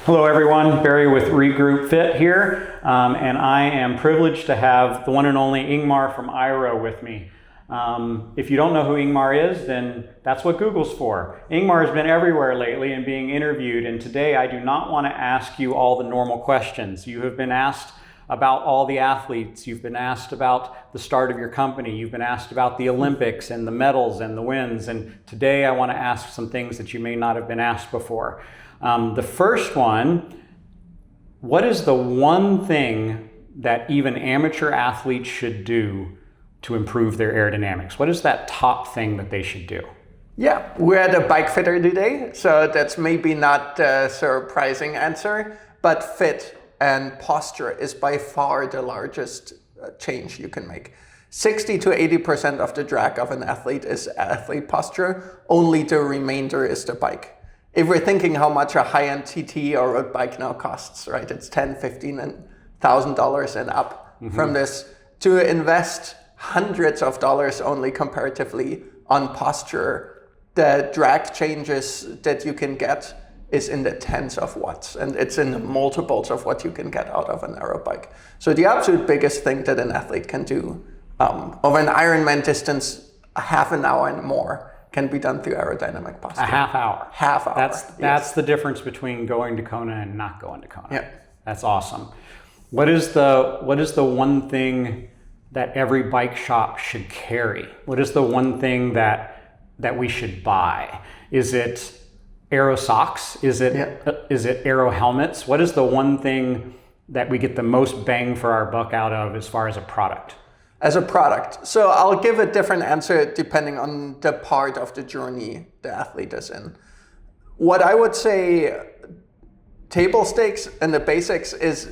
Hello everyone, Barry with Regroup FIT here, and I am privileged to have the one and only Ingmar from AiRO with me. If you don't know who Ingmar is, then that's what Google's for. Ingmar has been everywhere lately and being interviewed, and today I do not want to ask you all the normal questions. You have been asked about all the athletes, you've been asked about the start of your company, you've been asked about the Olympics and the medals and the wins, and today I want to ask some things that you may not have been asked before. The first one, what is the one thing that even amateur athletes should do to improve their aerodynamics? What is that top thing that they should do? Yeah, we're at a bike fitter today, so that's maybe not a surprising answer, but fit and posture is by far the largest change you can make. 60 to 80% of the drag of an athlete is athlete posture, only the remainder is the bike. If we're thinking how much a high-end TT or road bike now costs, right? It's $10, $15, and $1,000 and up from this. To invest hundreds of dollars only comparatively on posture, the drag changes that you can get is in the tens of watts, and it's in the multiples of what you can get out of an aero bike. So the absolute biggest thing that an athlete can do of an Ironman distance, a half an hour and more, can be done through aerodynamic posture. A half hour. Half hour. That's the difference between going to Kona and not going to Kona. Yeah. That's awesome. What is the one thing that every bike shop should carry? What is the one thing that we should buy? Is it aero socks? Is it aero helmets? What is the one thing that we get the most bang for our buck out of as far as a product? As a product. So I'll give a different answer depending on the part of the journey the athlete is in. What I would say, table stakes and the basics is,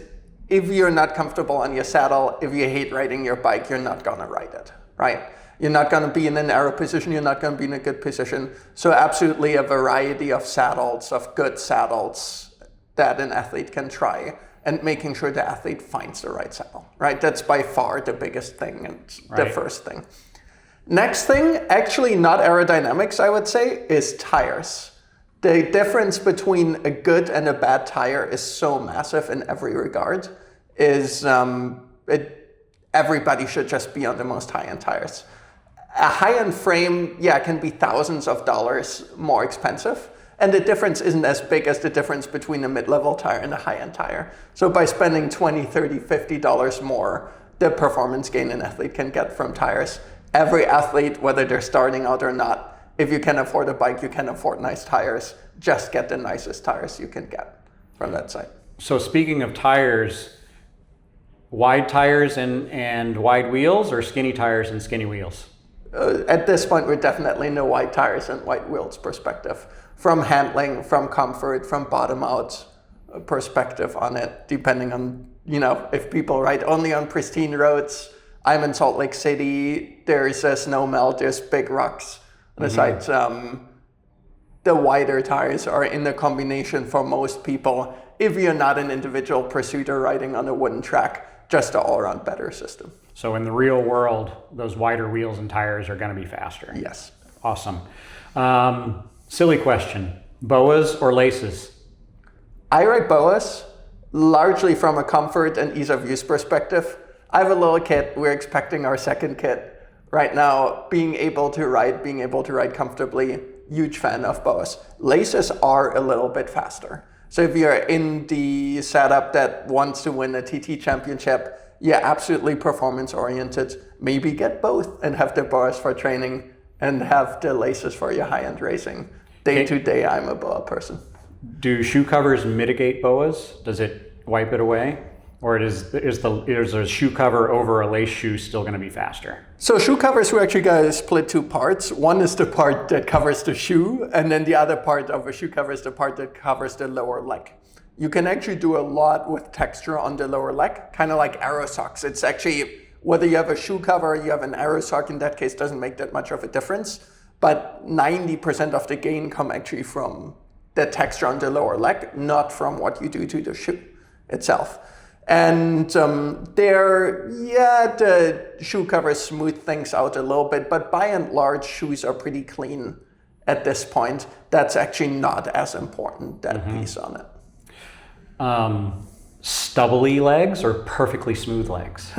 if you're not comfortable on your saddle, if you hate riding your bike, you're not gonna ride it, right? You're not gonna be in an aero position, you're not gonna be in a good position. So absolutely a variety of saddles, of good saddles that an athlete can try, and making sure the athlete finds the right saddle, right? That's by far the biggest thing and the first thing. Next thing, actually not aerodynamics, I would say, is tires. The difference between a good and a bad tire is so massive in every regard, everybody should just be on the most high-end tires. A high-end frame, can be thousands of dollars more expensive. And the difference isn't as big as the difference between a mid-level tire and a high-end tire. So by spending $20, $30, $50 more, the performance gain an athlete can get from tires. Every athlete, whether they're starting out or not, if you can afford a bike, you can afford nice tires. Just get the nicest tires you can get from that site. So speaking of tires, wide tires and wide wheels, or skinny tires and skinny wheels? At this point, we're definitely no wide tires and wide wheels perspective. From handling, from comfort, from bottom out perspective on it, depending on, if people ride only on pristine roads. I'm in Salt Lake City, there's a snow melt, there's big rocks on the sides. The wider tires are in the combination for most people, if you're not an individual pursuiter riding on a wooden track, just an all-around better system. So in the real world, those wider wheels and tires are going to be faster. Yes. Awesome. Silly question, boas or laces? I ride boas, largely from a comfort and ease of use perspective. I have a little kid, we're expecting our second kid right now. Being able to ride comfortably, huge fan of boas. Laces are a little bit faster. So if you're in the setup that wants to win a TT championship, absolutely performance oriented, maybe get both and have the boas for training and have the laces for your high-end racing. Day to day, I'm a boa person. Do shoe covers mitigate boas? Does it wipe it away? Or is a shoe cover over a lace shoe still going to be faster? So shoe covers, we actually got to split two parts. One is the part that covers the shoe, and then the other part of a shoe cover is the part that covers the lower leg. You can actually do a lot with texture on the lower leg, kind of like aero socks. It's actually, whether you have a shoe cover or you have an aero sock, in that case, doesn't make that much of a difference. But 90% of the gain come actually from the texture on the lower leg, not from what you do to the shoe itself. And the shoe covers smooth things out a little bit, but by and large, shoes are pretty clean at this point. That's actually not as important, that piece on it. Stubbly legs or perfectly smooth legs?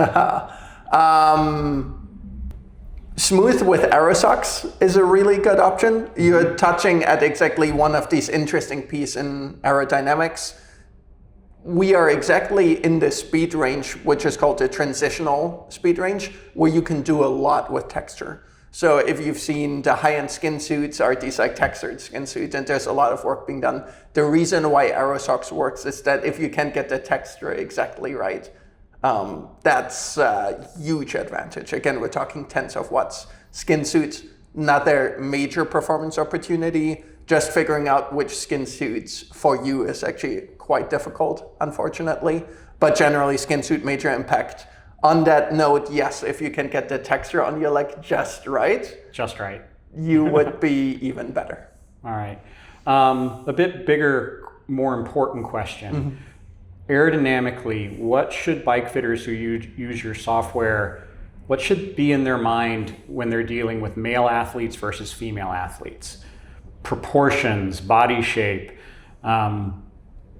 Smooth with aero socks is a really good option. You're touching at exactly one of these interesting pieces in aerodynamics. We are exactly in the speed range, which is called the transitional speed range, where you can do a lot with texture. So if you've seen the high-end skin suits are these like textured skin suits, and there's a lot of work being done. The reason why aero socks works is that if you can get the texture exactly right, that's a huge advantage. Again, we're talking tens of watts. Skin suits, another major performance opportunity. Just figuring out which skin suits for you is actually quite difficult, unfortunately. But generally, skin suit, major impact. On that note, yes, if you can get the texture on your leg just right, you would be even better. All right. A bit bigger, more important question. Aerodynamically, what should bike fitters who use your software, what should be in their mind when they're dealing with male athletes versus female athletes? Proportions, body shape.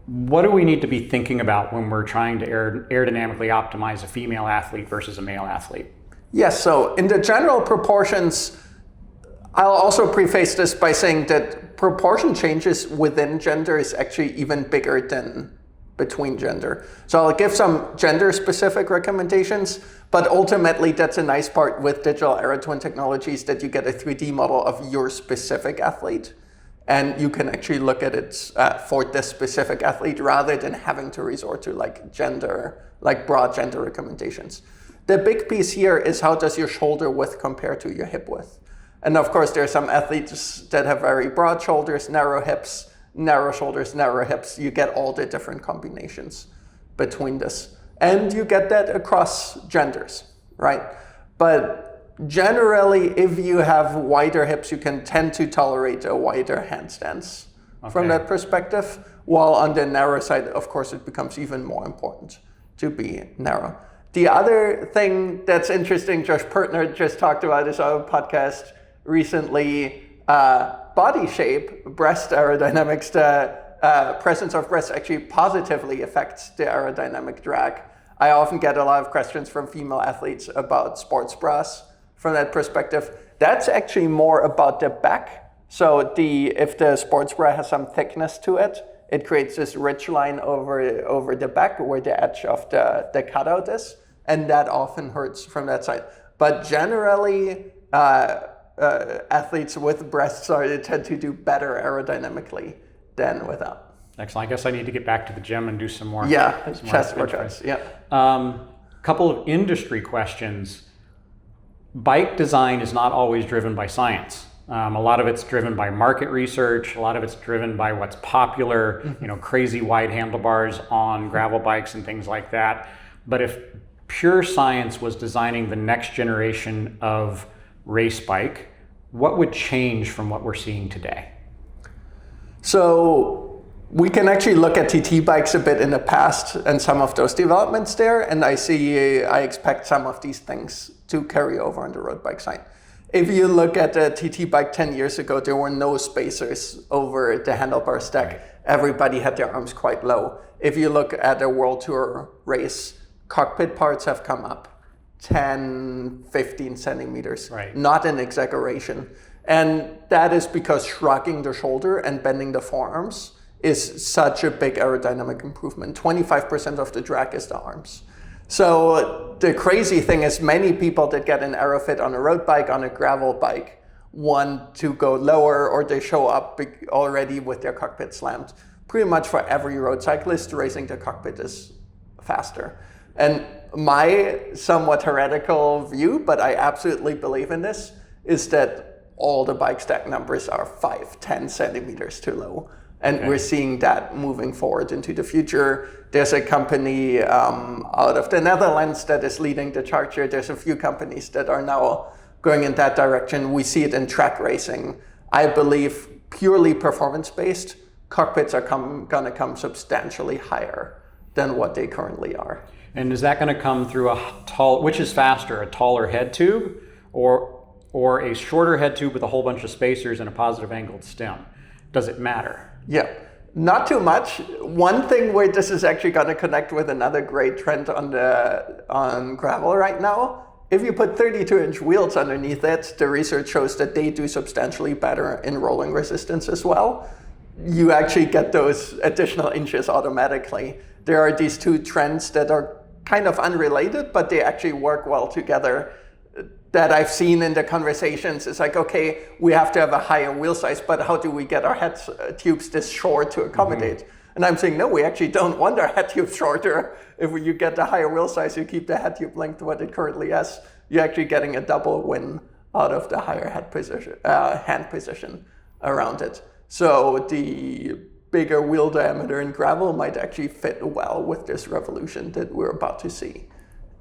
What do we need to be thinking about when we're trying to aerodynamically optimize a female athlete versus a male athlete? Yes, so in the general proportions, I'll also preface this by saying that proportion changes within gender is actually even bigger than between gender. So I'll give some gender-specific recommendations, but ultimately that's a nice part with digital aero twin technologies that you get a 3D model of your specific athlete, and you can actually look at it for this specific athlete rather than having to resort to like gender, like broad gender recommendations. The big piece here is how does your shoulder width compare to your hip width? And of course, there are some athletes that have very broad shoulders, narrow hips, narrow shoulders, narrow hips. You get all the different combinations between this. And you get that across genders, right? But generally, if you have wider hips, you can tend to tolerate a wider handstance from that perspective. While on the narrow side, of course, it becomes even more important to be narrow. The other thing that's interesting, Josh Pertner just talked about this on a podcast recently, body shape, breast aerodynamics, the presence of breasts actually positively affects the aerodynamic drag. I often get a lot of questions from female athletes about sports bras from that perspective. That's actually more about the back. So if the sports bra has some thickness to it, it creates this ridge line over the back where the edge of the cutout is, and that often hurts from that side. But generally, athletes with breasts tend to do better aerodynamically than without. Excellent. I guess I need to get back to the gym and do some more. Chest workouts. Couple of industry questions. Bike design is not always driven by science. A lot of it's driven by market research. A lot of it's driven by what's popular, crazy wide handlebars on gravel bikes and things like that. But if pure science was designing the next generation of race bike, what would change from what we're seeing today? So we can actually look at TT bikes a bit in the past and some of those developments there, and I expect some of these things to carry over on the road bike side. If you look at the TT bike 10 years ago, there were no spacers over the handlebar stack. Everybody had their arms quite low. If you look at a World Tour race, cockpit parts have come up 10, 15 centimeters, not an exaggeration. And that is because shrugging the shoulder and bending the forearms is such a big aerodynamic improvement. 25% of the drag is the arms. So the crazy thing is many people that get an aero fit on a road bike, on a gravel bike, want to go lower, or they show up already with their cockpit slammed. Pretty much for every road cyclist, raising the cockpit is faster. And my somewhat heretical view, but I absolutely believe in this, is that all the bike stack numbers are 5, 10 centimeters too low. And we're seeing that moving forward into the future. There's a company out of the Netherlands that is leading the charge here. There's a few companies that are now going in that direction. We see it in track racing. I believe purely performance-based, cockpits are going to come substantially higher than what they currently are. And is that going to come through which is faster, a taller head tube or a shorter head tube with a whole bunch of spacers and a positive angled stem? Does it matter? Yeah, Not too much. One thing where this is actually going to connect with another great trend on gravel right now, if you put 32-inch wheels underneath it, the research shows that they do substantially better in rolling resistance as well. You actually get those additional inches automatically. There are these two trends that are kind of unrelated, but they actually work well together. That I've seen in the conversations is like, okay, we have to have a higher wheel size, but how do we get our head tubes this short to accommodate? And I'm saying, no, we actually don't want our head tube shorter. If you get the higher wheel size, you keep the head tube length to what it currently is, you're actually getting a double win out of the higher hand position around it. So the bigger wheel diameter in gravel might actually fit well with this revolution that we're about to see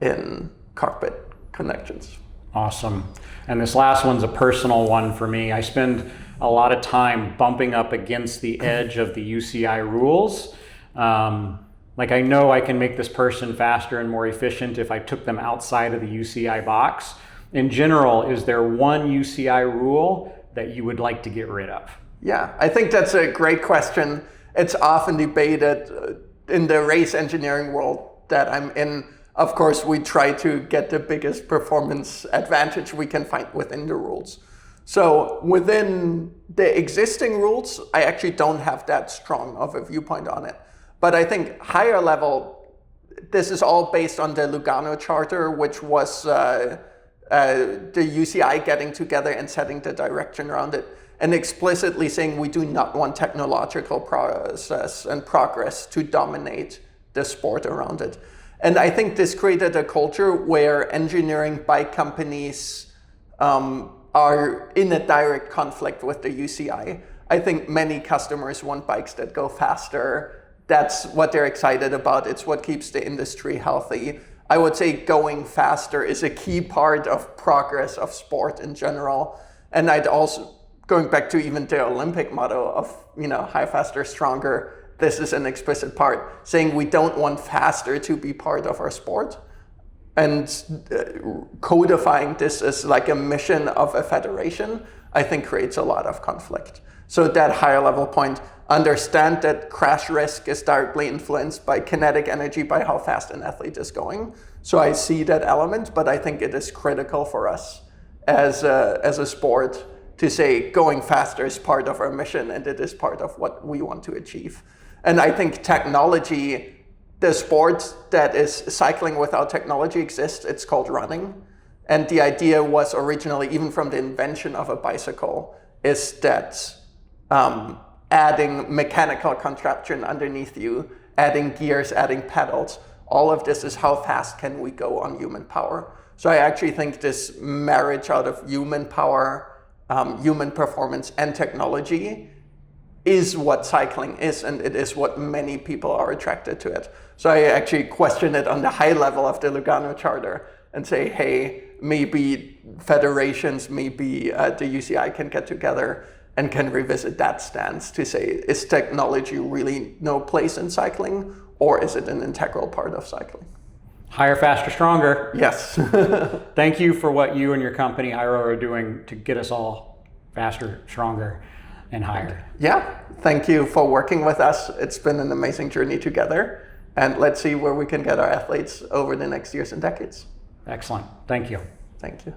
in carpet connections. Awesome. And this last one's a personal one for me. I spend a lot of time bumping up against the edge of the UCI rules. Like I know I can make this person faster and more efficient if I took them outside of the UCI box. In general, is there one UCI rule that you would like to get rid of? Yeah, I think that's a great question. It's often debated in the race engineering world that I'm in. Of course, we try to get the biggest performance advantage we can find within the rules. So within the existing rules, I actually don't have that strong of a viewpoint on it. But I think higher level, this is all based on the Lugano Charter, which was the UCI getting together and setting the direction around it, and explicitly saying we do not want technological process and progress to dominate the sport around it. And I think this created a culture where engineering bike companies are in a direct conflict with the UCI. I think many customers want bikes that go faster. That's what they're excited about. It's what keeps the industry healthy. I would say going faster is a key part of progress of sport in general. And I'd also, going back to even the Olympic motto of, higher, faster, stronger, this is an explicit part, saying we don't want faster to be part of our sport. And codifying this as like a mission of a federation, I think creates a lot of conflict. So that higher level point, understand that crash risk is directly influenced by kinetic energy, by how fast an athlete is going. So I see that element, but I think it is critical for us as a sport to say going faster is part of our mission and it is part of what we want to achieve. And I think technology, the sport that is cycling without technology exists, it's called running. And the idea was originally, even from the invention of a bicycle, is that adding mechanical contraption underneath you, adding gears, adding pedals, all of this is how fast can we go on human power. So I actually think this marriage out of human power, human performance, and technology is what cycling is, and it is what many people are attracted to it. So I actually question it on the high level of the Lugano Charter and say, hey, maybe federations, maybe the UCI can get together and can revisit that stance to say, is technology really no place in cycling, or is it an integral part of cycling? Higher, faster, stronger. Yes. Thank you for what you and your company, AiRO, are doing to get us all faster, stronger, and higher. Yeah, thank you for working with us. It's been an amazing journey together. And let's see where we can get our athletes over the next years and decades. Excellent. Thank you. Thank you.